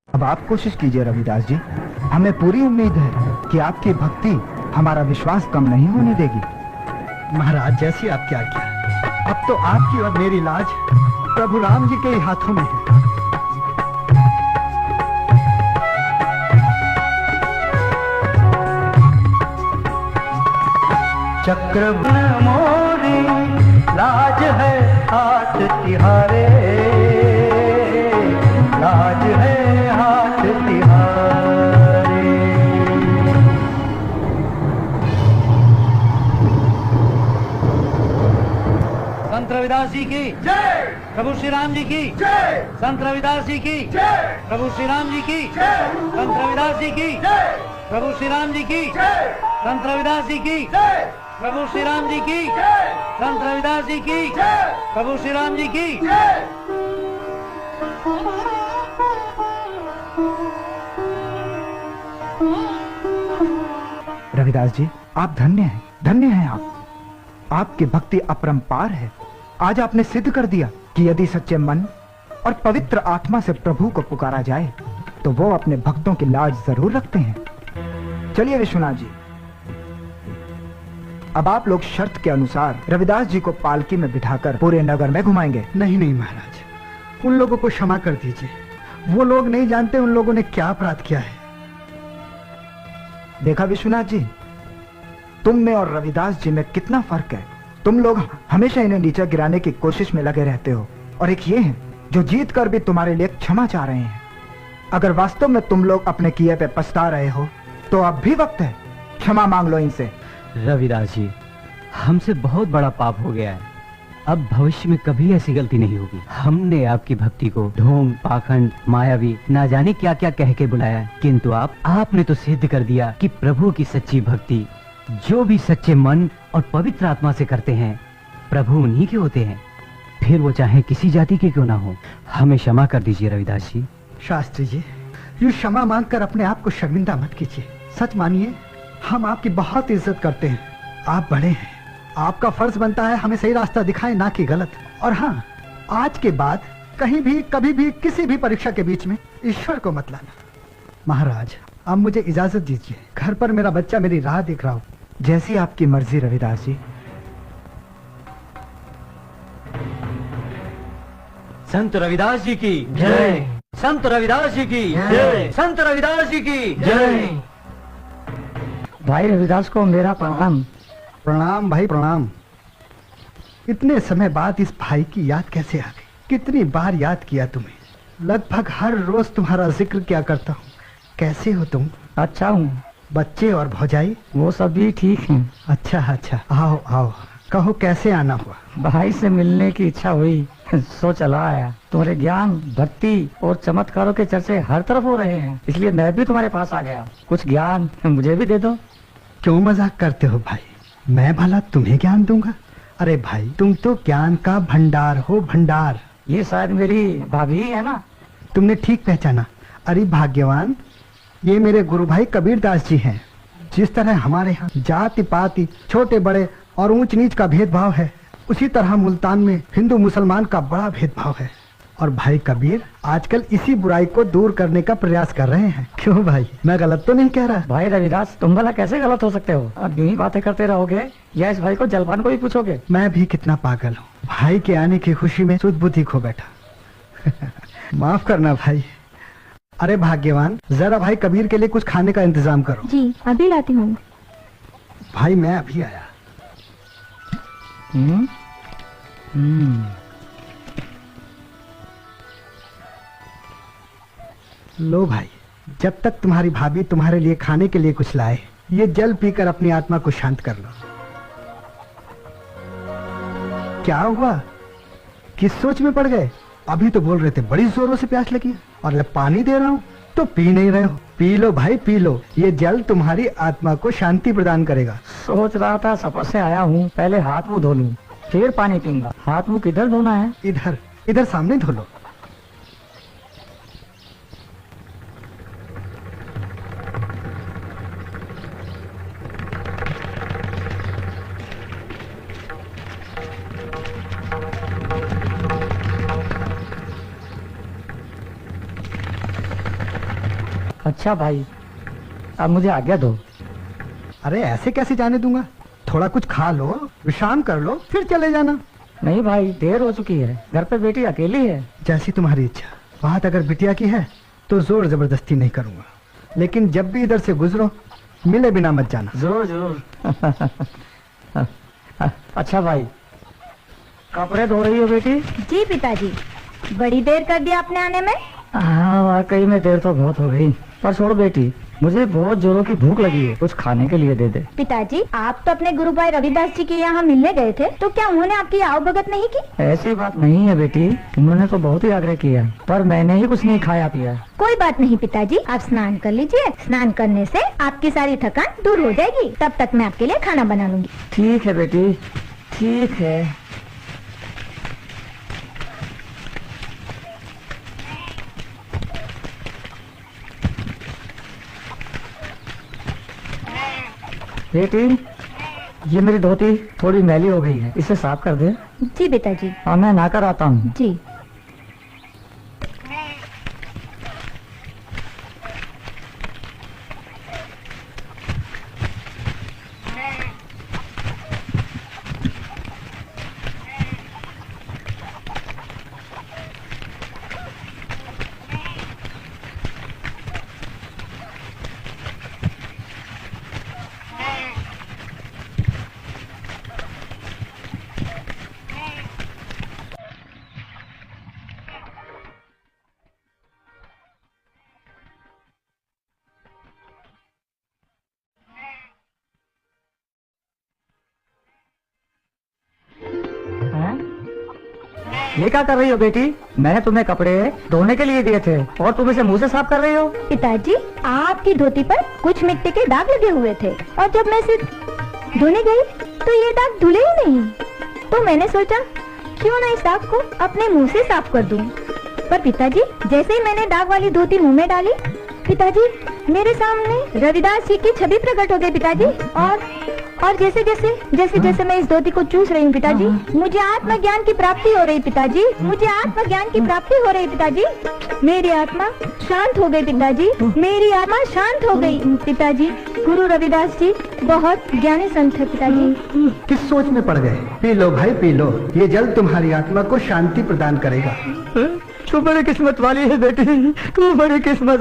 अब आप कोशिश कीजिए रविदास जी, हमें पूरी उम्मीद है कि आपकी भक्ति हमारा विश्वास कम नहीं होने देगी। महाराज जैसी आपकी आज्ञा। अब तो आपकी और मेरी लाज प्रभु राम जी के ही हाथों में है। चक्रवर्ण मोरी लाज है हाथ तिहारे, लाज है हाथ तिहारे। संत रविदास जी की जय, प्रभु श्री राम जी की जय, संत रविदास जी की जय, प्रभु श्री राम जी की जय, संत रविदास जी की जय, प्रभु श्री राम जी की जय, संत रविदास जी की जय, प्रभु श्री राम जी की जय, संत रविदास जी की जय, प्रभु श्री राम जी की जय। रविदास जी, आप धन्य हैं, धन्य हैं आप। आपकी भक्ति अपरंपार है। आज आपने सिद्ध कर दिया कि यदि सच्चे मन और पवित्र आत्मा से प्रभु को पुकारा जाए तो वो अपने भक्तों की लाज जरूर रखते हैं। चलिए विश्वनाथ जी, अब आप लोग शर्त के अनुसार रविदास जी को पालकी में बिठाकर पूरे नगर में घुमाएंगे। नहीं नहीं महाराज, उन लोगों को क्षमा कर दीजिए। वो लोग नहीं जानते उन लोगों ने क्या अपराध किया है। देखा विश्वनाथ जी, तुम में और रविदास जी में कितना फर्क है। तुम लोग हमेशा इन्हें नीचे गिराने की कोशिश में लगे रहते हो, और एक ये है जो जीत कर भी तुम्हारे लिए क्षमा चाह रहे हैं। अगर वास्तव में तुम लोग अपने किए पे पछता रहे हो तो अब भी वक्त है, क्षमा मांग लो इनसे। रविदास जी, हमसे बहुत बड़ा पाप हो गया है। अब भविष्य में कभी ऐसी गलती नहीं होगी। हमने आपकी भक्ति को ढोंग, पाखंड, मायावी, ना जाने क्या क्या कह के बुलाया, किंतु आपने तो सिद्ध कर दिया कि प्रभु की सच्ची भक्ति जो भी सच्चे मन और पवित्र आत्मा से करते हैं, प्रभु उन्हीं के होते हैं, फिर वो चाहे किसी जाति के क्यों ना हो। हमें क्षमा कर दीजिए रविदास जी। शास्त्री जी, यूं क्षमा मांगकर अपने आप को शर्मिंदा मत कीजिए। सच मानिए, हम आपकी बहुत इज्जत करते हैं। आप बड़े हैं, आपका फर्ज बनता है हमें सही रास्ता दिखाएं, ना कि गलत। और हाँ, आज के बाद कहीं भी, कभी भी, किसी भी परीक्षा के बीच में ईश्वर को मत लाना। महाराज, अब मुझे इजाजत दीजिए। घर पर मेरा बच्चा मेरी राह देख रहा हो। जैसी आपकी मर्जी रविदास जी। संत रविदास जी की जय, संत रविदास जी की जय, संत रविदास जी की जय। भाई रविदास को मेरा प्रणाम। प्रणाम भाई प्रणाम। इतने समय बाद इस भाई की याद कैसे आ गई? कितनी बार याद किया तुम्हें, लगभग हर रोज तुम्हारा जिक्र क्या करता हूँ। कैसे हो तुम? अच्छा हूँ। बच्चे और भौजाई? वो सब भी ठीक हैं। अच्छा अच्छा, आओ आओ, कहो कैसे आना हुआ? भाई से मिलने की इच्छा हुई, सो चला आया। तुम्हारे ज्ञान, भक्ति और चमत्कारों के चर्चे हर तरफ हो रहे हैं, इसलिए मैं भी तुम्हारे पास आ गया। कुछ ज्ञान मुझे भी दे दो। क्यों मजाक करते हो भाई? मैं भला तुम्हें ज्ञान दूंगा? अरे भाई, तुम तो ज्ञान का भंडार हो, भंडार। ये शायद मेरी भाभी है ना? तुमने ठीक पहचाना। अरे भाग्यवान, ये मेरे गुरु भाई कबीरदास जी हैं। जिस तरह हमारे यहाँ जाति पाति, छोटे बड़े और ऊंच नीच का भेदभाव है, उसी तरह मुल्तान में हिंदू मुसलमान का बड़ा भेदभाव है। और भाई कबीर आजकल इसी बुराई को दूर करने का प्रयास कर रहे हैं। क्यों भाई, मैं गलत तो नहीं कह रहा? भाई रविदास, तुम भला कैसे गलत हो सकते हो? अब यूं ही बातें करते रहोगे या इस भाई को जलपान को भी पूछोगे? मैं भी कितना पागल हूँ, भाई के आने की खुशी में सुध बुद्धि खो बैठा। माफ करना भाई। अरे भाग्यवान, जरा भाई कबीर के लिए कुछ खाने का इंतजाम करो। जी, अभी लाती हूँ। भाई मैं अभी आया। लो भाई, जब तक तुम्हारी भाभी तुम्हारे लिए खाने के लिए कुछ लाए, ये जल पीकर अपनी आत्मा को शांत कर लो। क्या हुआ? किस सोच में पड़ गए? अभी तो बोल रहे थे बड़ी जोरों से प्यास लगी, और जब पानी दे रहा हूँ तो पी नहीं रहे हो। पी लो भाई, पी लो, ये जल तुम्हारी आत्मा को शांति प्रदान करेगा। सोच रहा था सफर से आया हूँ, पहले हाथ मुंह धो लूं, फिर पानी पीऊंगा। हाथ मुंह किधर धोना है? इधर, इधर सामने धो लो। अच्छा भाई, अब मुझे आज्ञा दो। अरे ऐसे कैसे जाने दूंगा? थोड़ा कुछ खा लो, विश्राम कर लो, फिर चले जाना। नहीं भाई, देर हो चुकी है, घर पे बेटी अकेली है। जैसी तुम्हारी इच्छा। बात अगर बिटिया की है तो जोर जबरदस्ती नहीं करूंगा, लेकिन जब भी इधर से गुजरो मिले बिना मत जाना। जरूर जरूर। अच्छा भाई, कपड़े धो रही हो बेटी? जी पिताजी, बड़ी देर कर दिया आपने आने में। हाँ वाकई में देर तो बहुत हो गई, पर छोड़ बेटी, मुझे बहुत जोरों की भूख लगी है, कुछ खाने के लिए दे दे। पिताजी, आप तो अपने गुरु भाई रविदास जी के यहाँ मिलने गए थे, तो क्या उन्होंने आपकी आवभगत नहीं की? ऐसी बात नहीं है बेटी, उन्होंने तो बहुत ही आग्रह किया, पर मैंने ही कुछ नहीं खाया पिया। कोई बात नहीं पिताजी, आप स्नान कर लीजिए। स्नान करने से आपकी सारी थकान दूर हो जाएगी। तब तक मैं आपके लिए खाना बना लूंगी। ठीक है बेटी, ठीक है। बेटी, ये मेरी धोती थोड़ी मैली हो गई है, इसे साफ कर दे। जी पिताजी। और मैं नहाकर आता हूँ। जी। ये क्या कर रही हो बेटी? मैंने तुम्हें कपड़े धोने के लिए दिए थे और तुम इसे मुंह से साफ कर रही हो। पिताजी, आपकी धोती पर कुछ मिट्टी के दाग लगे हुए थे और जब मैं इसे धोने गई तो ये दाग धुले ही नहीं। तो मैंने सोचा क्यों ना इस दाग को अपने मुंह से साफ कर दूं। पर पिताजी, जैसे ही मैंने दाग वाली धोती मुंह में डाली, पिताजी मेरे सामने रविदास जी की छवि प्रकट हो गई पिताजी। और जैसे जैसे मैं इस धोती को चूस रही हूँ पिताजी, मुझे आत्मज्ञान की प्राप्ति हो रही पिताजी। मुझे आत्मज्ञान की प्राप्ति हो रही पिताजी। मेरी आत्मा शांत हो गई पिताजी। मेरी आत्मा शांत हो गई पिताजी। गुरु रविदास जी बहुत ज्ञानी संत है पिताजी। किस सोच में पड़ गए? पी लो भाई पी लो, ये जल तुम्हारी आत्मा को शांति प्रदान करेगा। तू बड़ी किस्मत वाली है बेटी, तू बड़ी किस्मत